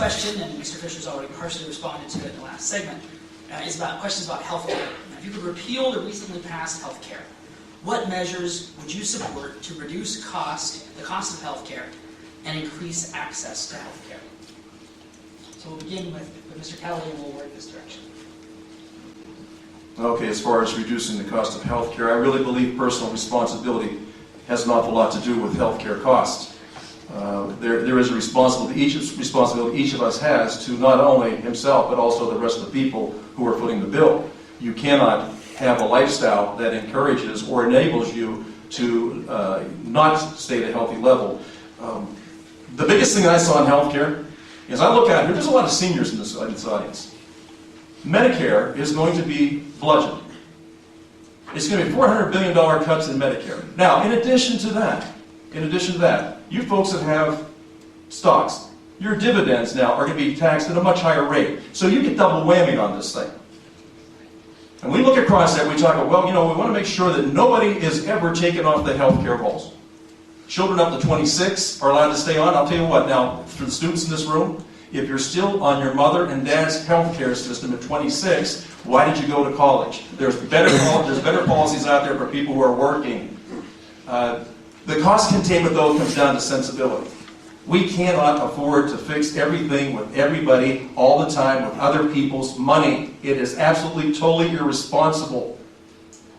question, and Mr. Fisher's already partially responded to it in the last segment, is about questions about health care. If you could repeal the recently passed health care, what measures would you support to reduce the cost of health care and increase access to health care? So we'll begin with Mr. Kelly, and we'll work this direction. Okay, as far as reducing the cost of health care, I really believe personal responsibility has an awful lot to do with health care costs. There is a responsibility each of us has to not only himself, but also the rest of the people who are footing the bill. You cannot have a lifestyle that encourages or enables you to not stay at a healthy level. The biggest thing I saw in healthcare is I look at here, there's a lot of seniors in this audience. Medicare is going to be bludgeoned. It's going to be $400 billion cuts in Medicare. Now, in addition to that, you folks that have stocks, your dividends now are going to be taxed at a much higher rate. So you get double whammy on this thing. And we look across that, we talk about, well, we want to make sure that nobody is ever taken off the health care rolls. Children up to 26 are allowed to stay on. I'll tell you what, now, for the students in this room, if you're still on your mother and dad's health care system at 26, why did you go to college? There's better policies out there for people who are working. The cost containment, though, comes down to sensibility. We cannot afford to fix everything with everybody all the time with other people's money. It is absolutely, totally irresponsible.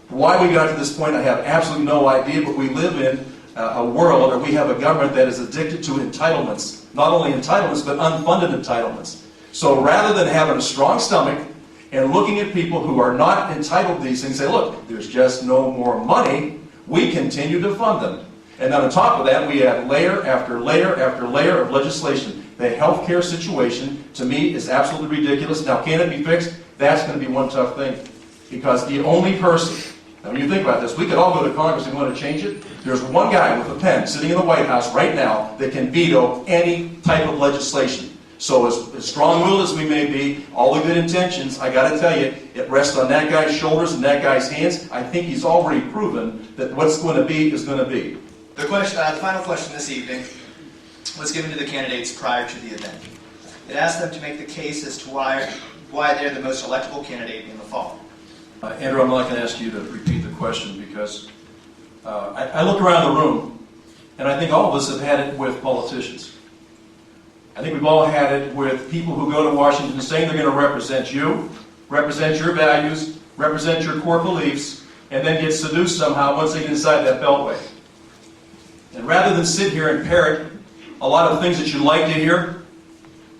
Why we got to this point, I have absolutely no idea, but we live in a world, or we have a government that is addicted to entitlements. Not only entitlements, but unfunded entitlements. So rather than having a strong stomach and looking at people who are not entitled to these things, say, look, there's just no more money, we continue to fund them. And then on top of that, we have layer after layer after layer of legislation. The health care situation, to me, is absolutely ridiculous. Now, can it be fixed? That's going to be one tough thing. Because the only person, now when you think about this, we could all go to Congress and want to change it. There's one guy with a pen sitting in the White House right now that can veto any type of legislation. So as strong-willed as we may be, all the good intentions, I got to tell you, it rests on that guy's shoulders and that guy's hands. I think he's already proven that what's going to be is going to be. The final question this evening was given to the candidates prior to the event. It asked them to make the case as to why they're the most electable candidate in the fall. Andrew, I'm not going to ask you to repeat the question because I look around the room and I think all of us have had it with politicians. I think we've all had it with people who go to Washington saying they're going to represent you, represent your values, represent your core beliefs, and then get seduced somehow once they get inside that beltway. And rather than sit here and parrot a lot of things that you'd like to hear,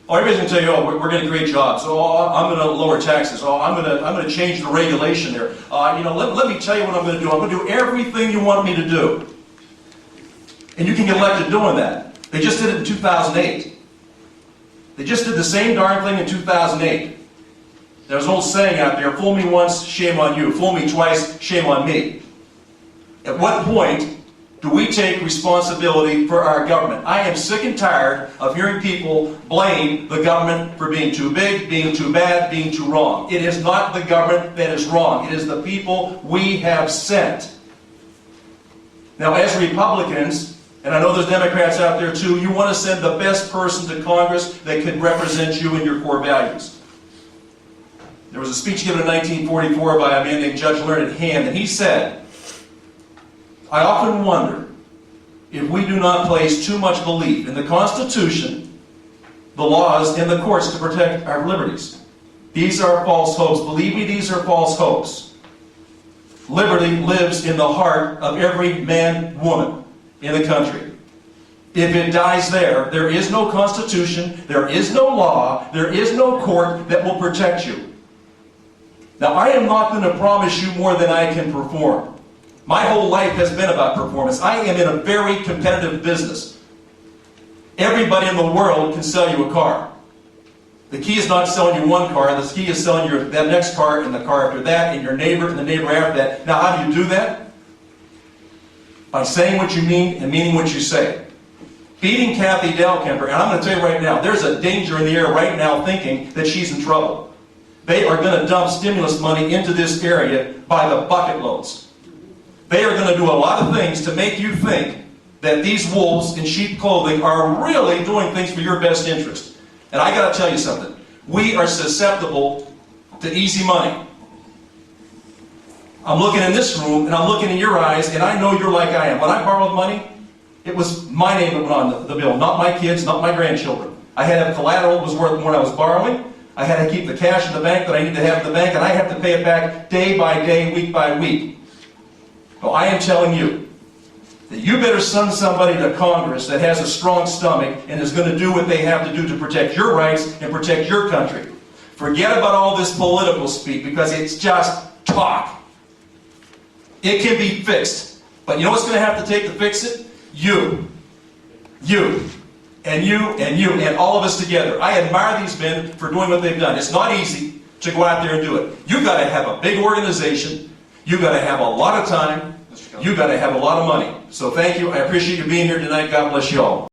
everybody's going to tell you, oh, we're going to create jobs. Oh, I'm going to lower taxes. Oh, I'm going to change the regulation there. Let me tell you what I'm going to do. I'm going to do everything you want me to do. And you can get elected doing that. They just did it in 2008. They just did the same darn thing in 2008. There's an old saying out there, fool me once, shame on you. Fool me twice, shame on me. At what point do we take responsibility for our government? I am sick and tired of hearing people blame the government for being too big, being too bad, being too wrong. It is not the government that is wrong. It is the people we have sent. Now, as Republicans, and I know there's Democrats out there too, you want to send the best person to Congress that could represent you and your core values. There was a speech given in 1944 by a man named Judge Leonard Hand, and he said, I often wonder if we do not place too much belief in the Constitution, the laws, and the courts to protect our liberties. These are false hopes. Believe me, these are false hopes. Liberty lives in the heart of every man, woman in the country. If it dies there, there is no Constitution, there is no law, there is no court that will protect you. Now, I am not going to promise you more than I can perform. My whole life has been about performance. I am in a very competitive business. Everybody in the world can sell you a car. The key is not selling you one car. The key is selling you that next car and the car after that and your neighbor and the neighbor after that. Now, how do you do that? By saying what you mean and meaning what you say. Beating Kathy Dalkemper, and I'm going to tell you right now, there's a danger in the air right now thinking that she's in trouble. They are going to dump stimulus money into this area by the bucket loads. They are going to do a lot of things to make you think that these wolves in sheep clothing are really doing things for your best interest. And I got to tell you something. We are susceptible to easy money. I'm looking in this room, and I'm looking in your eyes, and I know you're like I am. When I borrowed money, it was my name that went on the bill, not my kids, not my grandchildren. I had to have collateral that was worth more than I was borrowing. I had to keep the cash in the bank that I need to have in the bank, and I have to pay it back day by day, week by week. So I am telling you that you better send somebody to Congress that has a strong stomach and is going to do what they have to do to protect your rights and protect your country. Forget about all this political speak, because it's just talk. It can be fixed. But you know what's going to have to take to fix it? You. You. And you, and you, and all of us together. I admire these men for doing what they've done. It's not easy to go out there and do it. You've got to have a big organization. You've got to have a lot of time. You've got to have a lot of money. So thank you. I appreciate you being here tonight. God bless you all.